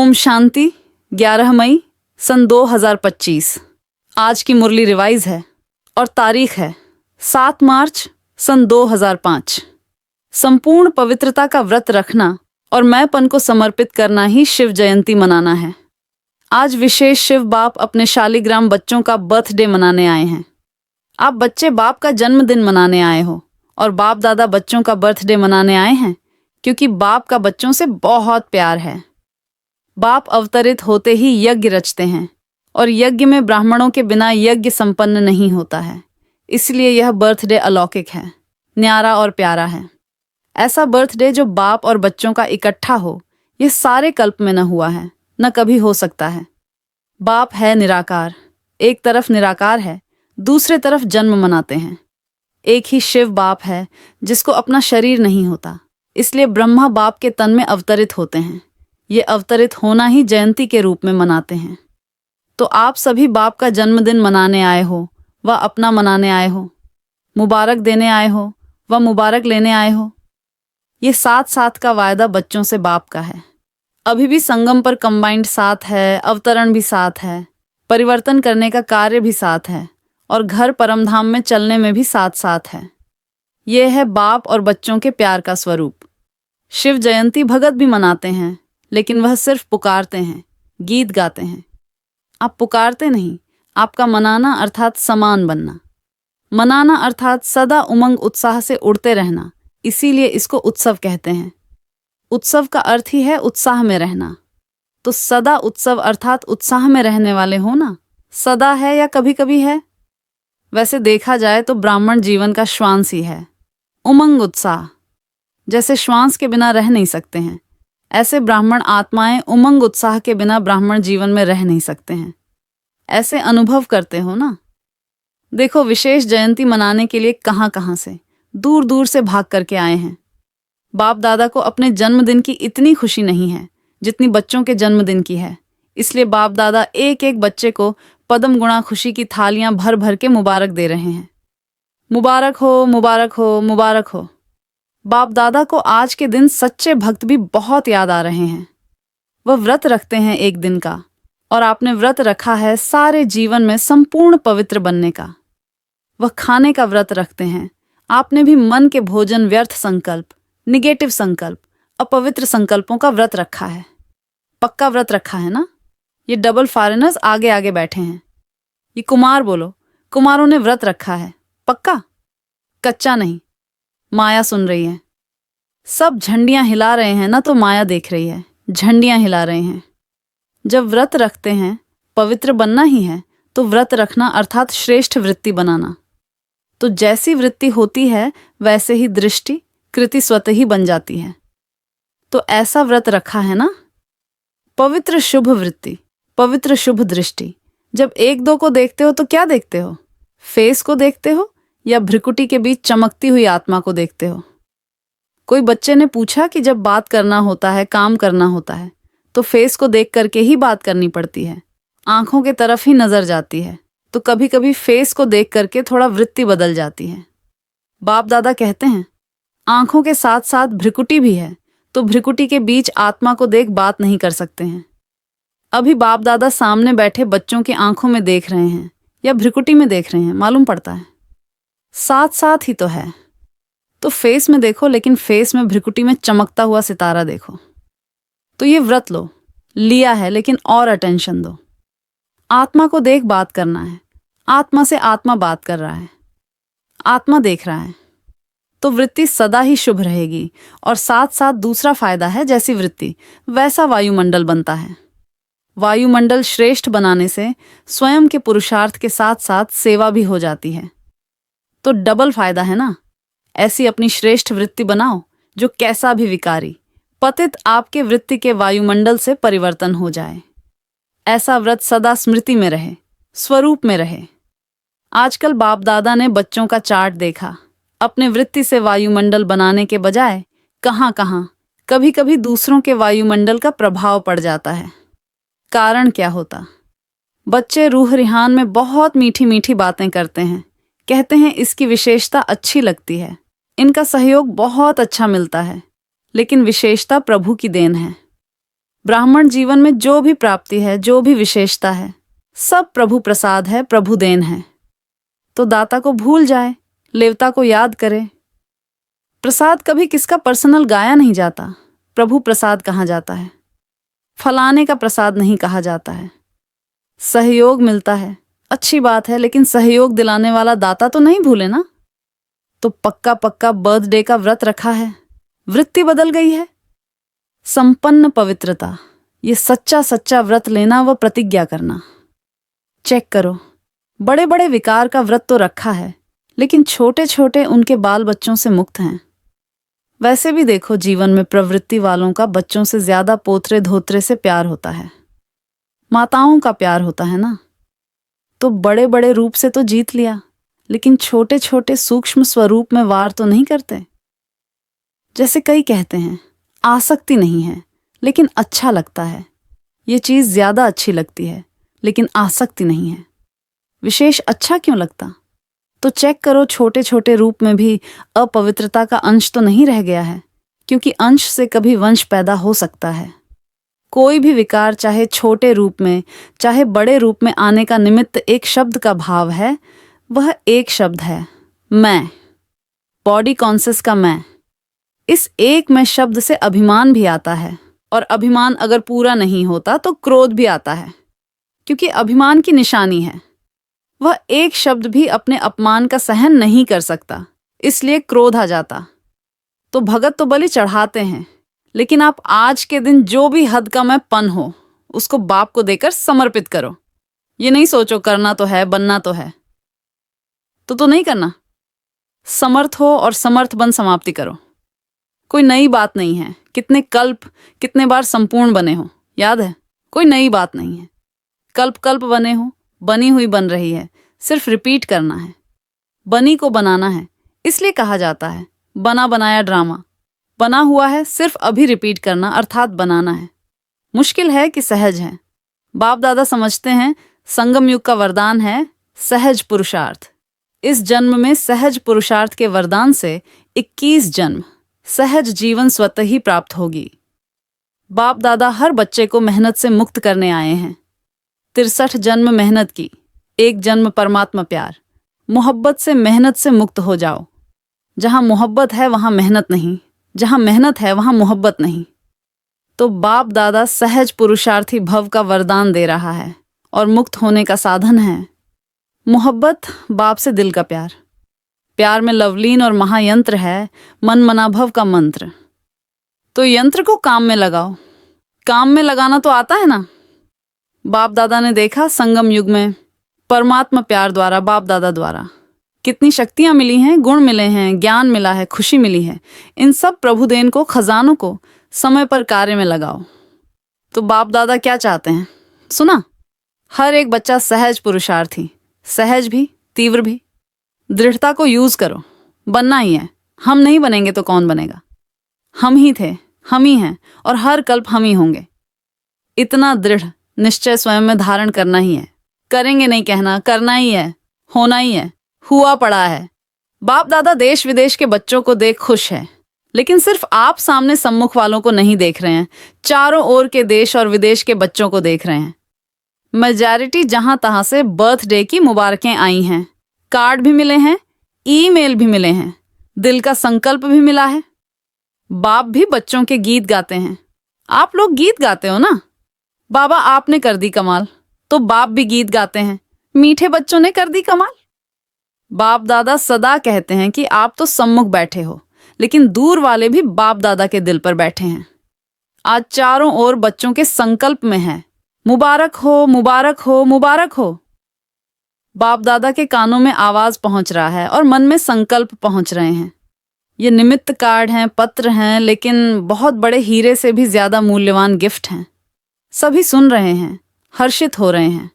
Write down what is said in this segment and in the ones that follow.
ओम शांति। 11 मई सन 2025। आज की मुरली रिवाइज है और तारीख है 7 मार्च सन 2005। संपूर्ण पवित्रता का व्रत रखना और मैंपन को समर्पित करना ही शिव जयंती मनाना है। आज विशेष शिव बाप अपने शालिग्राम बच्चों का बर्थडे मनाने आए हैं। आप बच्चे बाप का जन्मदिन मनाने आए हो और बाप दादा बच्चों का बर्थडे मनाने आए हैं क्योंकि बाप का बच्चों से बहुत प्यार है। बाप अवतरित होते ही यज्ञ रचते हैं और यज्ञ में ब्राह्मणों के बिना यज्ञ संपन्न नहीं होता है। इसलिए यह बर्थडे अलौकिक है, न्यारा और प्यारा है। ऐसा बर्थडे जो बाप और बच्चों का इकट्ठा हो, यह सारे कल्प में न हुआ है, न कभी हो सकता है। बाप है निराकार, एक तरफ निराकार है, दूसरे तरफ जन्म मनाते हैं। एक ही शिव बाप है जिसको अपना शरीर नहीं होता, इसलिए ब्रह्मा बाप के तन में अवतरित होते हैं। ये अवतरित होना ही जयंती के रूप में मनाते हैं। तो आप सभी बाप का जन्मदिन मनाने आए हो व अपना मनाने आए हो, मुबारक देने आए हो व मुबारक लेने आए हो। ये साथ साथ का वायदा बच्चों से बाप का है। अभी भी संगम पर कंबाइंड साथ है, अवतरण भी साथ है, परिवर्तन करने का कार्य भी साथ है और घर परमधाम में चलने में भी साथ साथ है। ये है बाप और बच्चों के प्यार का स्वरूप। शिव जयंती भगत भी मनाते हैं, लेकिन वह सिर्फ पुकारते हैं, गीत गाते हैं। आप पुकारते नहीं, आपका मनाना अर्थात समान बनना। मनाना अर्थात सदा उमंग उत्साह से उड़ते रहना, इसीलिए इसको उत्सव कहते हैं। उत्सव का अर्थ ही है उत्साह में रहना। तो सदा उत्सव अर्थात उत्साह में रहने वाले हो ना। सदा है या कभी कभी है? वैसे देखा जाए तो ब्राह्मण जीवन का श्वास ही है, उमंग उत्साह। जैसे श्वास के बिना रह नहीं सकते हैं, ऐसे ब्राह्मण आत्माएं उमंग उत्साह के बिना ब्राह्मण जीवन में रह नहीं सकते हैं। ऐसे अनुभव करते हो ना। देखो, विशेष जयंती मनाने के लिए कहां कहां से, दूर दूर से भाग करके आए हैं। बाप दादा को अपने जन्मदिन की इतनी खुशी नहीं है जितनी बच्चों के जन्मदिन की है। इसलिए बाप दादा एक एक बच्चे को पदम गुणा खुशी की थालियां भर भर के मुबारक दे रहे हैं। मुबारक हो, मुबारक हो, मुबारक हो। बाप दादा को आज के दिन सच्चे भक्त भी बहुत याद आ रहे हैं। वह व्रत रखते हैं एक दिन का, और आपने व्रत रखा है सारे जीवन में संपूर्ण पवित्र बनने का। वह खाने का व्रत रखते हैं। आपने भी मन के भोजन, व्यर्थ संकल्प, निगेटिव संकल्प, अपवित्र संकल्पों का व्रत रखा है। पक्का व्रत रखा है ना। ये डबल फॉरेनर्स आगे आगे बैठे हैं। ये कुमार बोलो, कुमारों ने व्रत रखा है पक्का, कच्चा नहीं। माया सुन रही है, सब झंडियां हिला रहे हैं ना, तो माया देख रही है, झंडियां हिला रहे हैं। जब व्रत रखते हैं, पवित्र बनना ही है, तो व्रत रखना अर्थात श्रेष्ठ वृत्ति बनाना। तो जैसी वृत्ति होती है वैसे ही दृष्टि, कृति स्वतः ही बन जाती है। तो ऐसा व्रत रखा है ना। पवित्र शुभ वृत्ति, पवित्र शुभ दृष्टि। जब एक दो को देखते हो तो क्या देखते हो? फेस को देखते हो या भ्रिकुटी के बीच चमकती हुई आत्मा को देखते हो? कोई बच्चे ने पूछा कि जब बात करना होता है, काम करना होता है, तो फेस को देख करके ही बात करनी पड़ती है, आंखों के तरफ ही नजर जाती है। तो कभी कभी फेस को देख करके थोड़ा वृत्ति बदल जाती है। बाप दादा कहते हैं आंखों के साथ साथ भ्रिकुटी भी है, तो भ्रिकुटी के बीच आत्मा को देख बात नहीं कर सकते हैं। अभी बाप दादा सामने बैठे बच्चों की आंखों में देख रहे हैं या भ्रिकुटी में देख रहे हैं, मालूम पड़ता है। साथ साथ ही तो है। तो फेस में देखो, लेकिन फेस में भ्रिकुटी में चमकता हुआ सितारा देखो। तो ये व्रत लो, लिया है, लेकिन और अटेंशन दो। आत्मा को देख बात करना है। आत्मा से आत्मा बात कर रहा है, आत्मा देख रहा है, तो वृत्ति सदा ही शुभ रहेगी। और साथ साथ दूसरा फायदा है, जैसी वृत्ति वैसा वायुमंडल बनता है। वायुमंडल श्रेष्ठ बनाने से स्वयं के पुरुषार्थ के साथ साथ सेवा भी हो जाती है। तो डबल फायदा है ना। ऐसी अपनी श्रेष्ठ वृत्ति बनाओ जो कैसा भी विकारी, पतित आपके वृत्ति के वायुमंडल से परिवर्तन हो जाए। ऐसा व्रत सदा स्मृति में रहे, स्वरूप में रहे। आजकल बाप दादा ने बच्चों का चार्ट देखा। अपने वृत्ति से वायुमंडल बनाने के बजाय कहां कहां, कभी कभी दूसरों के वायुमंडल का प्रभाव पड़ जाता है। कारण क्या होता? बच्चे रूह रिहान में बहुत मीठी मीठी बातें करते हैं, कहते हैं इसकी विशेषता अच्छी लगती है, इनका सहयोग बहुत अच्छा मिलता है, लेकिन विशेषता प्रभु की देन है। ब्राह्मण जीवन में जो भी प्राप्ति है, जो भी विशेषता है, सब प्रभु प्रसाद है, प्रभु देन है। तो दाता को भूल जाए, लेवता को याद करे। प्रसाद कभी किसका पर्सनल गाया नहीं जाता, प्रभु प्रसाद कहा जाता है। फलाने का प्रसाद नहीं कहा जाता है। सहयोग मिलता है, अच्छी बात है, लेकिन सहयोग दिलाने वाला दाता तो नहीं भूले ना। तो पक्का पक्का बर्थडे का व्रत रखा है, वृत्ति बदल गई है। संपन्न पवित्रता, ये सच्चा सच्चा व्रत लेना व प्रतिज्ञा करना। चेक करो, बड़े बड़े विकार का व्रत तो रखा है, लेकिन छोटे छोटे उनके बाल बच्चों से मुक्त हैं। वैसे भी देखो, जीवन में प्रवृत्ति वालों का बच्चों से ज्यादा पोतरे धोतरे से प्यार होता है, माताओं का प्यार होता है ना। तो बड़े बड़े रूप से तो जीत लिया, लेकिन छोटे छोटे सूक्ष्म स्वरूप में वार तो नहीं करते। जैसे कई कहते हैं, आसक्ति नहीं है लेकिन अच्छा लगता है, ये चीज ज्यादा अच्छी लगती है लेकिन आसक्ति नहीं है। विशेष अच्छा क्यों लगता? तो चेक करो, छोटे छोटे रूप में भी अपवित्रता का अंश तो नहीं रह गया है, क्योंकि अंश से कभी वंश पैदा हो सकता है। कोई भी विकार चाहे छोटे रूप में चाहे बड़े रूप में आने का निमित्त एक शब्द का भाव है, वह एक शब्द है, मैं। बॉडी कॉन्शियस का मैं। इस एक मैं शब्द से अभिमान भी आता है, और अभिमान अगर पूरा नहीं होता तो क्रोध भी आता है, क्योंकि अभिमान की निशानी है। वह एक शब्द भी अपने अपमान का सहन नहीं कर सकता, इसलिए क्रोध आ जाता। तो भगत तो बलि चढ़ाते हैं, लेकिन आप आज के दिन जो भी हद का मैं पन हो उसको बाप को देकर समर्पित करो। ये नहीं सोचो करना तो है, बनना तो है, तो नहीं करना। समर्थ हो और समर्थ बन समाप्ति करो। कोई नई बात नहीं है, कितने कल्प कितने बार संपूर्ण बने हो, याद है? कोई नई बात नहीं है। कल्प कल्प बने हो, बनी हुई बन रही है, सिर्फ रिपीट करना है। बनी को बनाना है, इसलिए कहा जाता है बना बनाया ड्रामा। बना हुआ है, सिर्फ अभी रिपीट करना अर्थात बनाना है। मुश्किल है कि सहज है। बाप दादा समझते हैं संगम युग का वरदान है सहज पुरुषार्थ। इस जन्म में सहज पुरुषार्थ के वरदान से 21 जन्म सहज जीवन स्वतः ही प्राप्त होगी। बाप दादा हर बच्चे को मेहनत से मुक्त करने आए हैं। 63 जन्म मेहनत की, 1 जन्म परमात्मा प्यार। मोहब्बत से मेहनत से मुक्त हो जाओ। जहां मोहब्बत है वहां मेहनत नहीं, जहां मेहनत है वहां मोहब्बत नहीं। तो बाप दादा सहज पुरुषार्थी भव का वरदान दे रहा है और मुक्त होने का साधन है। मोहब्बत बाप से दिल का प्यार। प्यार में लवलीन और महायंत्र है मन मनाभव का मंत्र। तो यंत्र को काम में लगाओ। काम में लगाना तो आता है ना। बाप दादा ने देखा संगम युग में परमात्मा प्यार द्वारा, बाप दादा द्वारा कितनी शक्तियां मिली हैं, गुण मिले हैं, ज्ञान मिला है, खुशी मिली है। इन सब प्रभुदेन को, खजानों को समय पर कार्य में लगाओ। तो बाप दादा क्या चाहते हैं सुना? हर एक बच्चा सहज पुरुषार्थी, सहज भी तीव्र भी। दृढ़ता को यूज करो, बनना ही है। हम नहीं बनेंगे तो कौन बनेगा? हम ही थे, हम ही हैं और हर कल्प हम ही होंगे। इतना दृढ़ निश्चय स्वयं में धारण करना ही है। करेंगे नहीं कहना, करना ही है, होना ही है, हुआ पड़ा है। बाप दादा देश विदेश के बच्चों को देख खुश है, लेकिन सिर्फ आप सामने सम्मुख वालों को नहीं देख रहे हैं, चारों ओर के देश और विदेश के बच्चों को देख रहे हैं। मेजॉरिटी जहां तहां से बर्थडे की मुबारकें आई हैं, कार्ड भी मिले हैं, ईमेल भी मिले हैं, दिल का संकल्प भी मिला है। बाप भी बच्चों के गीत गाते हैं। आप लोग गीत गाते हो ना? बाबा आपने कर दी कमाल, तो बाप भी गीत गाते हैं। मीठे बच्चों ने कर दी कमाल। बाप दादा सदा कहते हैं कि आप तो सम्मुख बैठे हो, लेकिन दूर वाले भी बाप दादा के दिल पर बैठे हैं। आज चारों ओर बच्चों के संकल्प में है, मुबारक हो, मुबारक हो, मुबारक हो। बाप दादा के कानों में आवाज पहुंच रहा है और मन में संकल्प पहुंच रहे हैं। ये निमित्त कार्ड हैं, पत्र हैं, लेकिन बहुत बड़े हीरे से भी ज्यादा मूल्यवान गिफ्ट हैं। सभी सुन रहे हैं, हर्षित हो रहे हैं।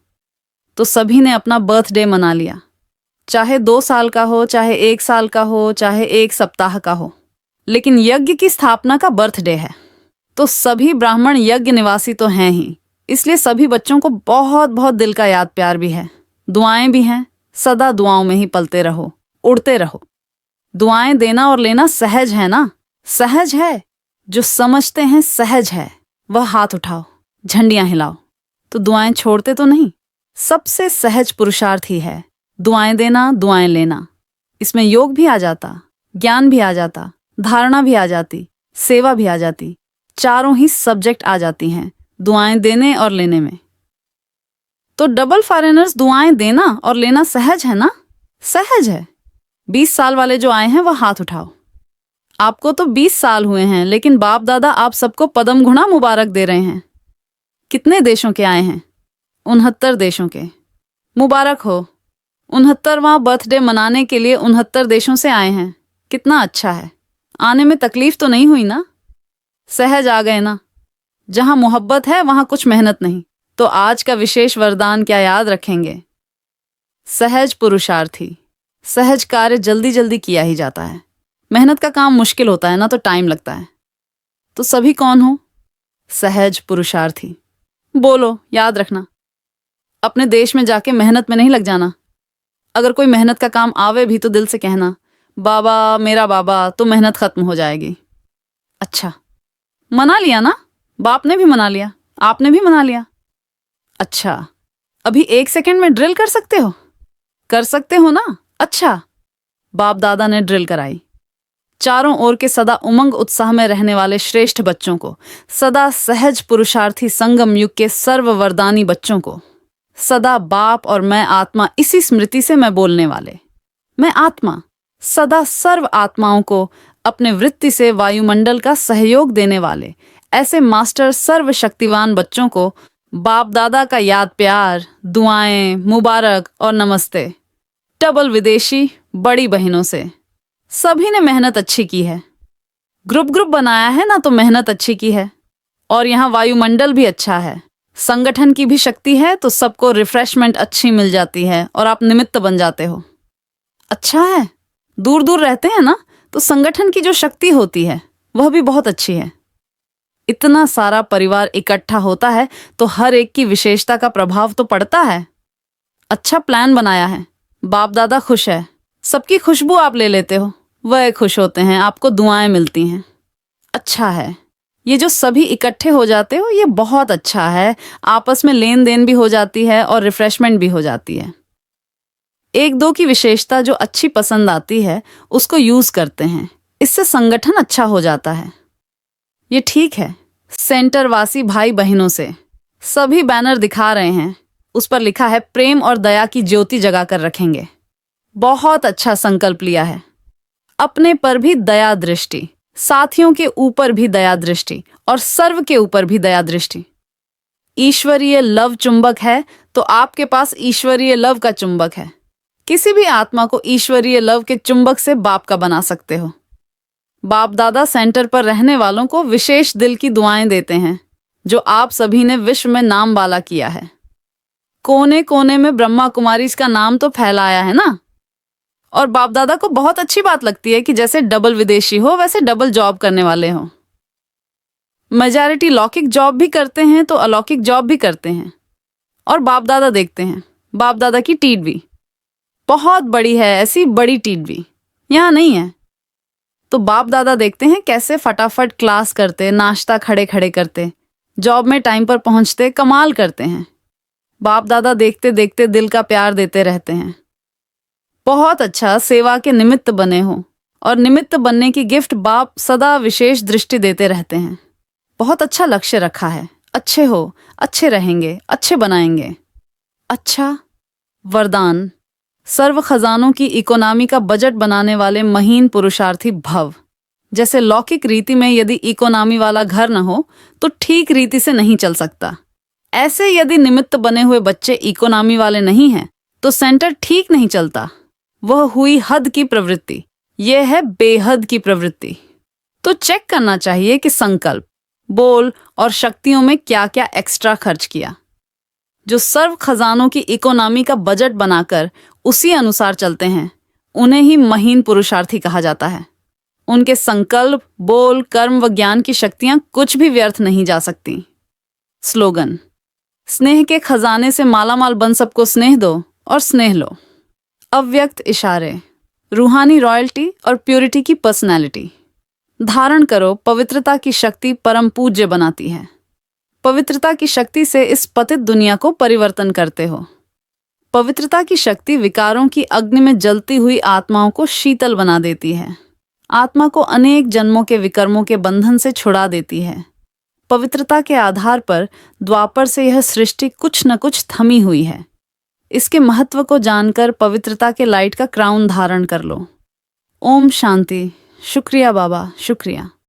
तो सभी ने अपना बर्थडे मना लिया, चाहे 2 साल का हो, चाहे 1 साल का हो, चाहे 1 सप्ताह का हो, लेकिन यज्ञ की स्थापना का बर्थडे है। तो सभी ब्राह्मण यज्ञ निवासी तो हैं ही, इसलिए सभी बच्चों को बहुत बहुत दिल का याद प्यार भी है, दुआएं भी हैं। सदा दुआओं में ही पलते रहो, उड़ते रहो। दुआएं देना और लेना सहज है ना? सहज है, जो समझते हैं सहज है। वह हाथ उठाओ, झंडियां हिलाओ। तो दुआएं छोड़ते तो नहीं। सबसे सहज पुरुषार्थ ही है दुआएं देना, दुआएं लेना। इसमें योग भी आ जाता, ज्ञान भी आ जाता, धारणा भी आ जाती, सेवा भी आ जाती। चारों ही सब्जेक्ट आ जाती हैं दुआएं देने और लेने में। तो डबल फॉरेनर्स दुआएं देना और लेना सहज है ना? सहज है। 20 साल वाले जो आए हैं वह हाथ उठाओ। आपको तो 20 साल हुए हैं, लेकिन बाप दादा आप सबको पद्म घुणा मुबारक दे रहे हैं। कितने देशों के आए हैं? 69 देशों के। मुबारक हो। 69वां बर्थडे मनाने के लिए 69 देशों से आए हैं। कितना अच्छा है। आने में तकलीफ तो नहीं हुई ना? सहज आ गए ना? जहां मोहब्बत है वहां कुछ मेहनत नहीं। तो आज का विशेष वरदान क्या याद रखेंगे? सहज पुरुषार्थी। सहज कार्य जल्दी जल्दी किया ही जाता है। मेहनत का काम मुश्किल होता है ना, तो टाइम लगता है। तो सभी कौन हो? सहज पुरुषार्थी। बोलो, याद रखना। अपने देश में जाके मेहनत में नहीं लग जाना। अगर कोई मेहनत का काम आवे भी तो दिल से कहना, बाबा मेरा बाबा, तो मेहनत खत्म हो जाएगी। अच्छा, मना लिया ना? बाप ने भी मना लिया, आपने भी मना लिया। अच्छा, अभी 1 सेकंड में ड्रिल कर सकते हो? कर सकते हो ना? अच्छा। बाप दादा ने ड्रिल कराई। चारों ओर के सदा उमंग उत्साह में रहने वाले श्रेष्ठ बच्चों को, सदा सहज पुरुषार्थी संगम युग के सर्व वरदानी बच्चों को, सदा बाप और मैं आत्मा इसी स्मृति से मैं बोलने वाले, मैं आत्मा, सदा सर्व आत्माओं को अपने वृत्ति से वायुमंडल का सहयोग देने वाले ऐसे मास्टर सर्वशक्तिवान बच्चों को बाप दादा का याद प्यार, दुआएं, मुबारक और नमस्ते। डबल विदेशी बड़ी बहनों से। सभी ने मेहनत अच्छी की है। ग्रुप ग्रुप बनाया है ना, तो मेहनत अच्छी की है। और यहाँ वायुमंडल भी अच्छा है, संगठन की भी शक्ति है, तो सबको रिफ्रेशमेंट अच्छी मिल जाती है और आप निमित्त बन जाते हो। अच्छा है। दूर दूर रहते हैं ना, तो संगठन की जो शक्ति होती है वह भी बहुत अच्छी है। इतना सारा परिवार इकट्ठा होता है तो हर एक की विशेषता का प्रभाव तो पड़ता है। अच्छा प्लान बनाया है। बाप दादा खुश है। सबकी खुशबू आप ले लेते हो, वह खुश होते हैं, आपको दुआएं मिलती हैं। अच्छा है। ये जो सभी इकट्ठे हो जाते हो ये बहुत अच्छा है। आपस में लेन देन भी हो जाती है और रिफ्रेशमेंट भी हो जाती है। एक दो की विशेषता जो अच्छी पसंद आती है उसको यूज करते हैं, इससे संगठन अच्छा हो जाता है। ये ठीक है। सेंटरवासी भाई बहनों से सभी बैनर दिखा रहे हैं, उस पर लिखा है प्रेम और दया की ज्योति जगा कर रखेंगे। बहुत अच्छा संकल्प लिया है। अपने पर भी दया दृष्टि, साथियों के ऊपर भी दया दृष्टि और सर्व के ऊपर भी दया दृष्टि। ईश्वरीय लव चुंबक है तो आपके पास ईश्वरीय लव का चुंबक है। किसी भी आत्मा को ईश्वरीय लव के चुंबक से बाप का बना सकते हो। बाप दादा सेंटर पर रहने वालों को विशेष दिल की दुआएं देते हैं जो आप सभी ने विश्व में नाम वाला किया है। कोने कोने में ब्रह्मा कुमारी इसका नाम तो फैलाया है ना। और बाप दादा को बहुत अच्छी बात लगती है कि जैसे डबल विदेशी हो वैसे डबल जॉब करने वाले हो। मेजॉरिटी लौकिक जॉब भी करते हैं तो अलौकिक जॉब भी करते हैं। और बाप दादा देखते हैं। बाप दादा की टीट भी बहुत बड़ी है, ऐसी बड़ी टीट भी यहाँ नहीं है। तो बाप दादा देखते हैं कैसे फटाफट क्लास करते, नाश्ता खड़े खड़े करते, जॉब में टाइम पर पहुंचते, कमाल करते हैं। बाप दादा देखते देखते दिल का प्यार देते रहते हैं। बहुत अच्छा सेवा के निमित्त बने हो और निमित्त बनने की गिफ्ट बाप सदा विशेष दृष्टि देते रहते हैं। बहुत अच्छा लक्ष्य रखा है। अच्छे हो, अच्छे रहेंगे, अच्छे बनाएंगे। अच्छा वरदान, सर्व खजानों की इकोनॉमी का बजट बनाने वाले महीन पुरुषार्थी भव। जैसे लौकिक रीति में यदि इकोनॉमी वाला घर न हो तो ठीक रीति से नहीं चल सकता, ऐसे यदि निमित्त बने हुए बच्चे इकोनॉमी वाले नहीं हैं तो सेंटर ठीक नहीं चलता। वह हुई हद की प्रवृत्ति, यह है बेहद की प्रवृत्ति। तो चेक करना चाहिए कि संकल्प, बोल और शक्तियों में क्या क्या एक्स्ट्रा खर्च किया। जो सर्व खजानों की इकोनॉमी का बजट बनाकर उसी अनुसार चलते हैं उन्हें ही महीन पुरुषार्थी कहा जाता है। उनके संकल्प, बोल, कर्म व ज्ञान की शक्तियां कुछ भी व्यर्थ नहीं जा सकती। स्लोगन, स्नेह के खजाने से मालामाल बन सबको स्नेह दो और स्नेह लो। अव्यक्त इशारे, रूहानी रॉयल्टी और प्योरिटी की पर्सनैलिटी। धारण करो, पवित्रता की शक्ति परम पूज्य बनाती है। पवित्रता की शक्ति से इस पतित दुनिया को परिवर्तन करते हो। पवित्रता की शक्ति विकारों की अग्नि में जलती हुई आत्माओं को शीतल बना देती है, आत्मा को अनेक जन्मों के विकर्मों के बंधन से छुड़ा देती है। पवित्रता के आधार पर द्वापर से यह सृष्टि कुछ न कुछ थमी हुई है। इसके महत्व को जानकर पवित्रता के लाइट का क्राउन धारण कर लो। ओम शांति। शुक्रिया बाबा, शुक्रिया।